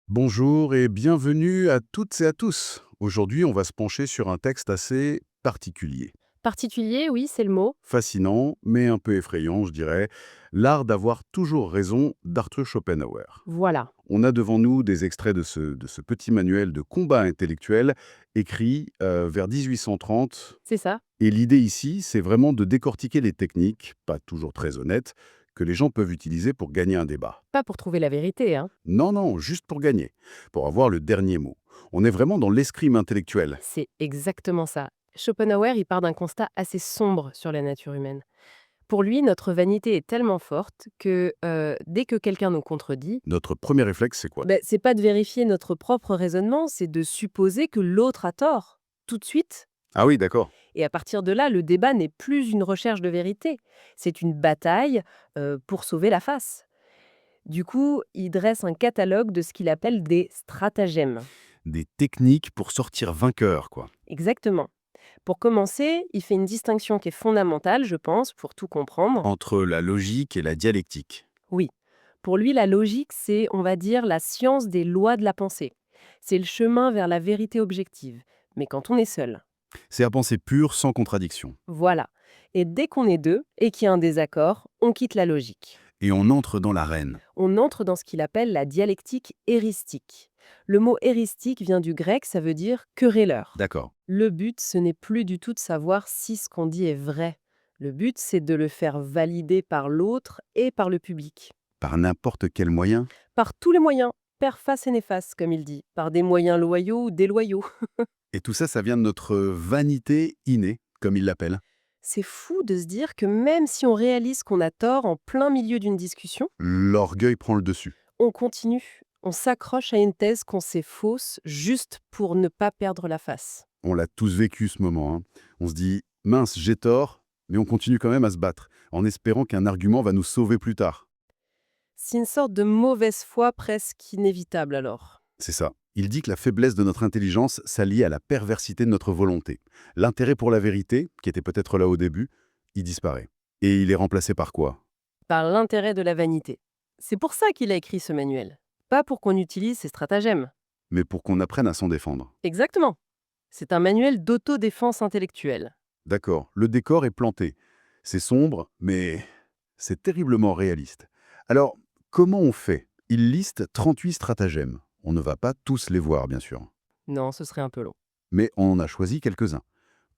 Bonjour et bienvenue à toutes et à tous. Aujourd'hui, on va se pencher sur un texte assez particulier. Particulier, oui, c'est le mot. Fascinant, mais un peu effrayant, je dirais. L'art d'avoir toujours raison d'Arthur Schopenhauer. Voilà, On a devant nous des extraits de ce petit manuel de combat intellectuel écrit vers 1830. c'est ça. Et l'idée ici, c'est vraiment de décortiquer les techniques, pas toujours très honnêtes, que les gens peuvent utiliser pour gagner un débat. Pas pour trouver la vérité, hein. Non, non, juste pour gagner, pour avoir le dernier mot. On est vraiment dans l'escrime intellectuel. C'est exactement ça. Schopenhauer, il part d'un constat assez sombre sur la nature humaine. Pour lui, notre vanité est tellement forte que dès que quelqu'un nous contredit, Notre premier réflexe, c'est quoi? c'est pas de vérifier notre propre raisonnement, c'est de supposer que l'autre a tort, tout de suite. Ah oui, d'accord. Et à partir de là, le débat n'est plus une recherche de vérité, c'est une bataille pour sauver la face. Du coup, il dresse un catalogue de ce qu'il appelle des stratagèmes. Des techniques pour sortir vainqueur, quoi. Exactement. Pour commencer, il fait une distinction qui est fondamentale, je pense, pour tout comprendre. Entre la logique et la dialectique. Oui, pour lui, la logique, c'est, on va dire, la science des lois de la pensée. C'est le chemin vers la vérité objective, mais quand on est seul. C'est à penser pure, sans contradiction. Voilà. Et dès qu'on est deux et qu'il y a un désaccord, on quitte la logique. Et on entre dans l'arène. On entre dans ce qu'il appelle la dialectique éristique. Le mot éristique vient du grec, ça veut dire querelleur. D'accord. Le but, ce n'est plus du tout de savoir si ce qu'on dit est vrai. Le but, c'est de le faire valider par l'autre et par le public. Par n'importe quel moyen. Par tous les moyens, per face et néfaste, comme il dit, par des moyens loyaux ou déloyaux. Et tout ça, ça vient de notre vanité innée, comme il l'appelle. C'est fou de se dire que même si on réalise qu'on a tort en plein milieu d'une discussion, L'orgueil prend le dessus. on continue, on s'accroche à une thèse qu'on sait fausse juste pour ne pas perdre la face. On l'a tous vécu ce moment, hein. On se dit, mince, j'ai tort, mais on continue quand même à se battre, en espérant qu'un argument va nous sauver plus tard. C'est une sorte de mauvaise foi presque inévitable alors. C'est ça. Il dit que la faiblesse de notre intelligence s'allie à la perversité de notre volonté. L'intérêt pour la vérité, qui était peut-être là au début, il disparaît. Et il est remplacé par quoi? Par l'intérêt de la vanité. C'est pour ça qu'il a écrit ce manuel. Pas pour qu'on utilise ses stratagèmes. Mais pour qu'on apprenne à s'en défendre. Exactement. C'est un manuel d'autodéfense intellectuelle. D'accord, le décor est planté. C'est sombre, mais c'est terriblement réaliste. Alors, comment on fait? Il liste 38 stratagèmes. On ne va pas tous les voir, bien sûr. Non, ce serait un peu long. Mais on en a choisi quelques-uns.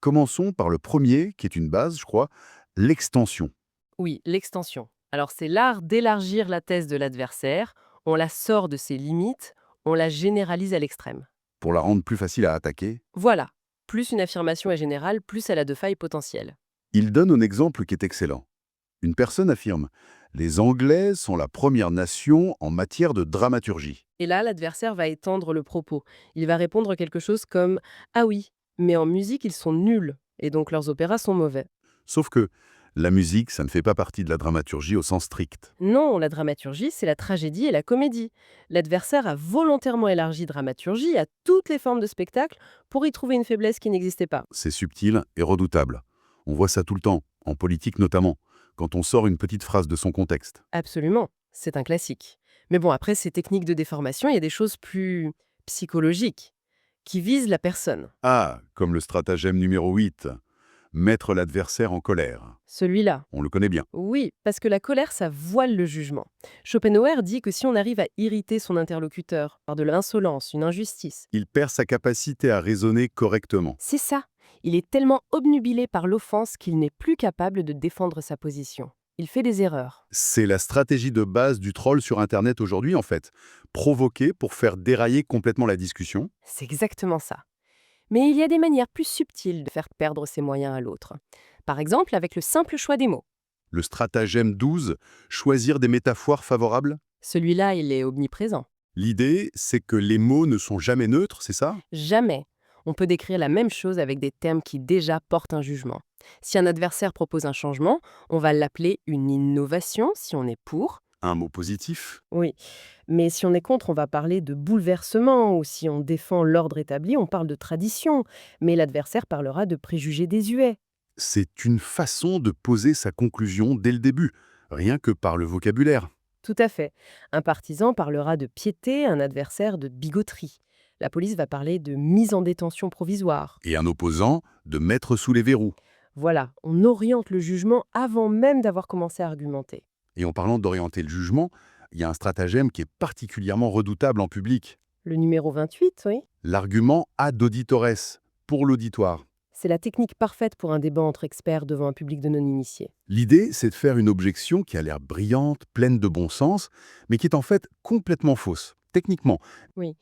Commençons par le premier, qui est une base, je crois, l'extension. Oui, l'extension. Alors c'est l'art d'élargir la thèse de l'adversaire, on la sort de ses limites, on la généralise à l'extrême. Pour la rendre plus facile à attaquer, Voilà. Plus une affirmation est générale, plus elle a de failles potentielles. il donne un exemple qui est excellent. Une personne affirme: les Anglais sont la première nation en matière de dramaturgie. Et là, l'adversaire va étendre le propos. Il va répondre quelque chose comme «Ah oui, mais en musique, ils sont nuls, et donc leurs opéras sont mauvais». Sauf que la musique, ça ne fait pas partie de la dramaturgie au sens strict. Non, la dramaturgie, c'est la tragédie et la comédie. L'adversaire a volontairement élargi dramaturgie à toutes les formes de spectacle pour y trouver une faiblesse qui n'existait pas. C'est subtil et redoutable. On voit ça tout le temps, en politique notamment, quand on sort une petite phrase de son contexte. Absolument, c'est un classique. Mais bon, après ces techniques de déformation, il y a des choses plus psychologiques, qui visent la personne. Ah, comme le stratagème numéro 8, mettre l'adversaire en colère. Celui-là. On le connaît bien. Oui, parce que la colère, ça voile le jugement. Schopenhauer dit que si on arrive à irriter son interlocuteur par de l'insolence, une injustice, Il perd sa capacité à raisonner correctement. c'est ça. Il est tellement obnubilé par l'offense qu'il n'est plus capable de défendre sa position. Il fait des erreurs. C'est la stratégie de base du troll sur Internet aujourd'hui, en fait. Provoquer pour faire dérailler complètement la discussion. C'est exactement ça. Mais il y a des manières plus subtiles de faire perdre ses moyens à l'autre. Par exemple, avec le simple choix des mots. Le stratagème 12, choisir des métaphores favorables. Celui-là, il est omniprésent. L'idée, c'est que les mots ne sont jamais neutres, c'est ça? Jamais on peut décrire la même chose avec des termes qui déjà portent un jugement. Si un adversaire propose un changement, on va l'appeler une innovation si on est pour. Un mot positif. Oui, mais si on est contre, on va parler de bouleversement, ou si on défend l'ordre établi, on parle de tradition, mais l'adversaire parlera de préjugés désuets. C'est une façon de poser sa conclusion dès le début, rien que par le vocabulaire. Tout à fait. Un partisan parlera de piété, un adversaire de bigoterie. La police va parler de mise en détention provisoire. Et un opposant de mettre sous les verrous. Voilà, on oriente le jugement avant même d'avoir commencé à argumenter. Et en parlant d'orienter le jugement, il y a un stratagème qui est particulièrement redoutable en public. Le numéro 28, oui. L'argument ad auditores, pour l'auditoire. C'est la technique parfaite pour un débat entre experts devant un public de non-initiés. L'idée, c'est de faire une objection qui a l'air brillante, pleine de bon sens, mais qui est en fait complètement fausse, techniquement. Oui.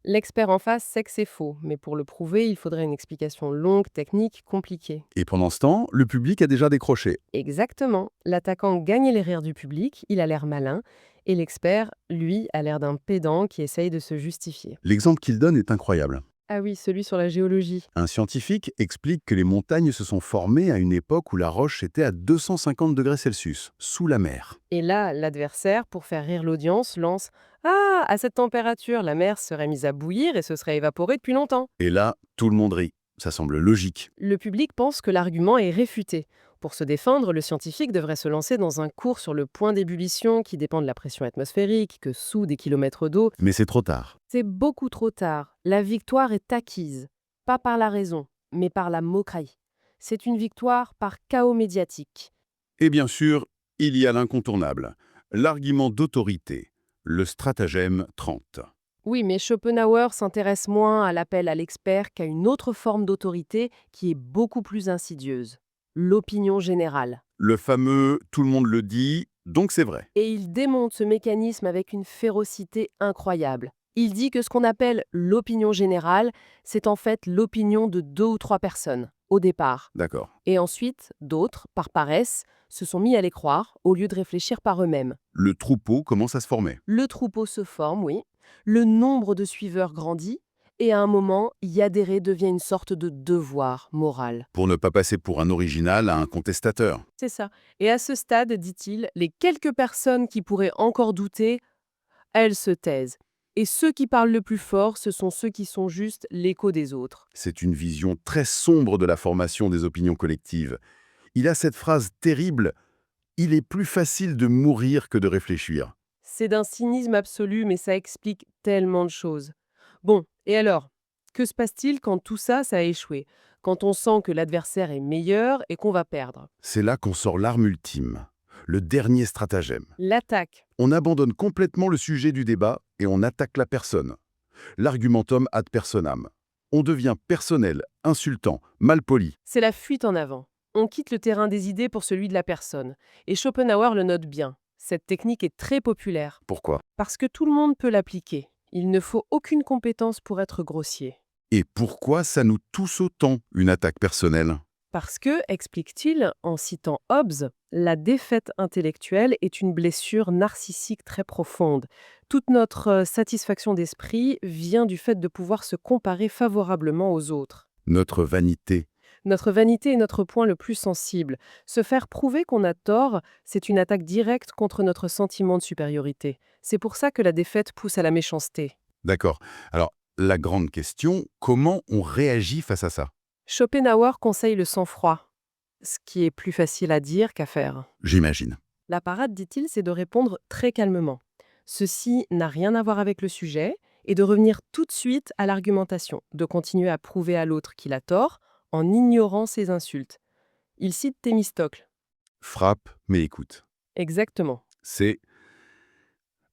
L'expert en face sait que c'est faux, mais pour le prouver, il faudrait une explication longue, technique, compliquée. Et pendant ce temps, le public a déjà décroché. Exactement. L'attaquant gagne les rires du public, il a l'air malin, et l'expert, lui, a l'air d'un pédant qui essaye de se justifier. L'exemple qu'il donne est incroyable. Ah oui, celui sur la géologie. Un scientifique explique que les montagnes se sont formées à une époque où la roche était à 250 degrés Celsius, sous la mer. Et là, l'adversaire, pour faire rire l'audience, lance «Ah, à cette température, la mer serait mise à bouillir et se serait évaporée depuis longtemps». Et là, tout le monde rit. Ça semble logique. Le public pense que l'argument est réfuté. Pour se défendre, le scientifique devrait se lancer dans un cours sur le point d'ébullition qui dépend de la pression atmosphérique, que sous des kilomètres d'eau. Mais c'est trop tard. C'est beaucoup trop tard. La victoire est acquise. Pas par la raison, mais par la moquerie. C'est une victoire par chaos médiatique. Et bien sûr, il y a l'incontournable, l'argument d'autorité, le stratagème 30. Oui, mais Schopenhauer s'intéresse moins à l'appel à l'expert qu'à une autre forme d'autorité qui est beaucoup plus insidieuse. L'opinion générale. Le fameux « tout le monde le dit, donc c'est vrai ». Et il démonte ce mécanisme avec une férocité incroyable. Il dit que ce qu'on appelle l'opinion générale, c'est en fait l'opinion de 2 ou 3 personnes, au départ. D'accord. Et ensuite, d'autres, par paresse, se sont mis à les croire au lieu de réfléchir par eux-mêmes. Le troupeau commence à se former. Le troupeau se forme, oui. Le nombre de suiveurs grandit. Et à un moment, y adhérer devient une sorte de devoir moral. Pour ne pas passer pour un original à un contestateur. C'est ça. Et à ce stade, dit-il, les quelques personnes qui pourraient encore douter, elles se taisent. Et ceux qui parlent le plus fort, ce sont ceux qui sont juste l'écho des autres. C'est une vision très sombre de la formation des opinions collectives. Il a cette phrase terrible « Il est plus facile de mourir que de réfléchir C'est d'un cynisme absolu, mais ça explique tellement de choses. Bon, et alors, que se passe-t-il quand tout ça, ça a échoué? Quand on sent que l'adversaire est meilleur et qu'on va perdre? ». C'est là qu'on sort l'arme ultime, le dernier stratagème. L'attaque. On abandonne complètement le sujet du débat et on attaque la personne. L'argumentum ad personam. On devient personnel, insultant, malpoli. C'est la fuite en avant. On quitte le terrain des idées pour celui de la personne. Et Schopenhauer le note bien. Cette technique est très populaire. Pourquoi? Parce que tout le monde peut l'appliquer. Il ne faut aucune compétence pour être grossier. Et pourquoi ça nous touche autant, une attaque personnelle? Parce que, explique-t-il, en citant Hobbes, la défaite intellectuelle est une blessure narcissique très profonde. Toute notre satisfaction d'esprit vient du fait de pouvoir se comparer favorablement aux autres. Notre vanité. Notre vanité est notre point le plus sensible. Se faire prouver qu'on a tort, c'est une attaque directe contre notre sentiment de supériorité. C'est pour ça que la défaite pousse à la méchanceté. D'accord. Alors, la grande question, comment on réagit face à ça? Schopenhauer conseille le sang-froid, ce qui est plus facile à dire qu'à faire. J'imagine. La parade, dit-il, c'est de répondre très calmement. Ceci n'a rien à voir avec le sujet et de revenir tout de suite à l'argumentation, de continuer à prouver à l'autre qu'il a tort en ignorant ses insultes. Il cite Thémistocle. Frappe, mais écoute. Exactement. C'est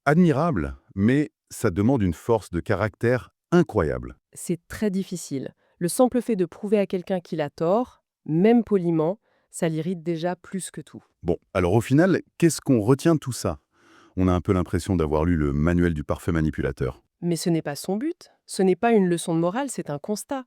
admirable, mais ça demande une force de caractère incroyable. C'est très difficile. Le simple fait de prouver à quelqu'un qu'il a tort, même poliment, ça l'irrite déjà plus que tout. Bon, alors au final, qu'est-ce qu'on retient de tout ça? On a un peu l'impression d'avoir lu le manuel du parfait manipulateur. Mais ce n'est pas son but. Ce n'est pas une leçon de morale, c'est un constat.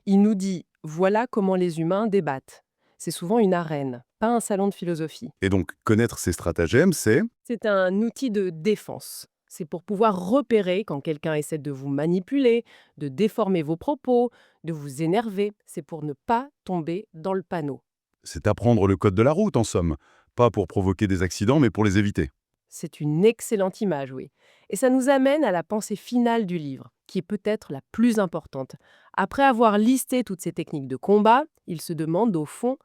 Il nous dit « voilà comment les humains débattent ». C'est souvent une arène, pas un salon de philosophie. Et donc, connaître ces stratagèmes, c'est... C'est un outil de défense. C'est pour pouvoir repérer quand quelqu'un essaie de vous manipuler, de déformer vos propos, de vous énerver. C'est pour ne pas tomber dans le panneau. C'est apprendre le code de la route, en somme. Pas pour provoquer des accidents, mais pour les éviter. C'est une excellente image, oui. Et ça nous amène à la pensée finale du livre, qui est peut-être la plus importante. Après avoir listé toutes ces techniques de combat, il se demande au fond,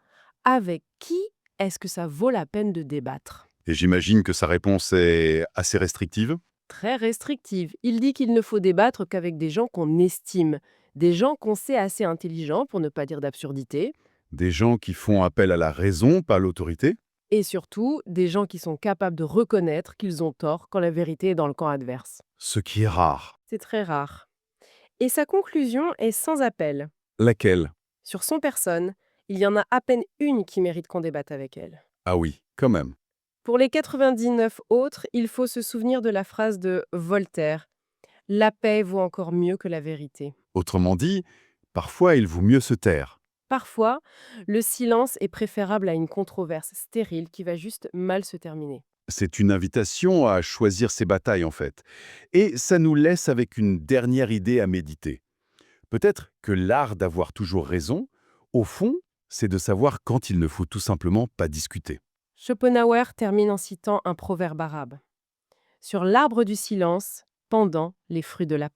avec qui est-ce que ça vaut la peine de débattre ? Et j'imagine que sa réponse est assez restrictive. Très restrictive. Il dit qu'il ne faut débattre qu'avec des gens qu'on estime, des gens qu'on sait assez intelligents, pour ne pas dire d'absurdité, Des gens qui font appel à la raison, pas à l'autorité. et surtout des gens qui sont capables de reconnaître qu'ils ont tort quand la vérité est dans le camp adverse. Ce qui est rare. C'est très rare. Et sa conclusion est sans appel. Laquelle? Sur son personne, il y en a à peine une qui mérite qu'on débatte avec elle. Ah oui, quand même. Pour les 99 autres, il faut se souvenir de la phrase de Voltaire: «La paix vaut encore mieux que la vérité». Autrement dit, parfois il vaut mieux se taire. Parfois, le silence est préférable à une controverse stérile qui va juste mal se terminer. C'est une invitation à choisir ses batailles en fait. Et ça nous laisse avec une dernière idée à méditer. Peut-être que l'art d'avoir toujours raison, au fond, c'est de savoir quand il ne faut tout simplement pas discuter. Schopenhauer termine en citant un proverbe arabe: «Sur l'arbre du silence, pendant les fruits de la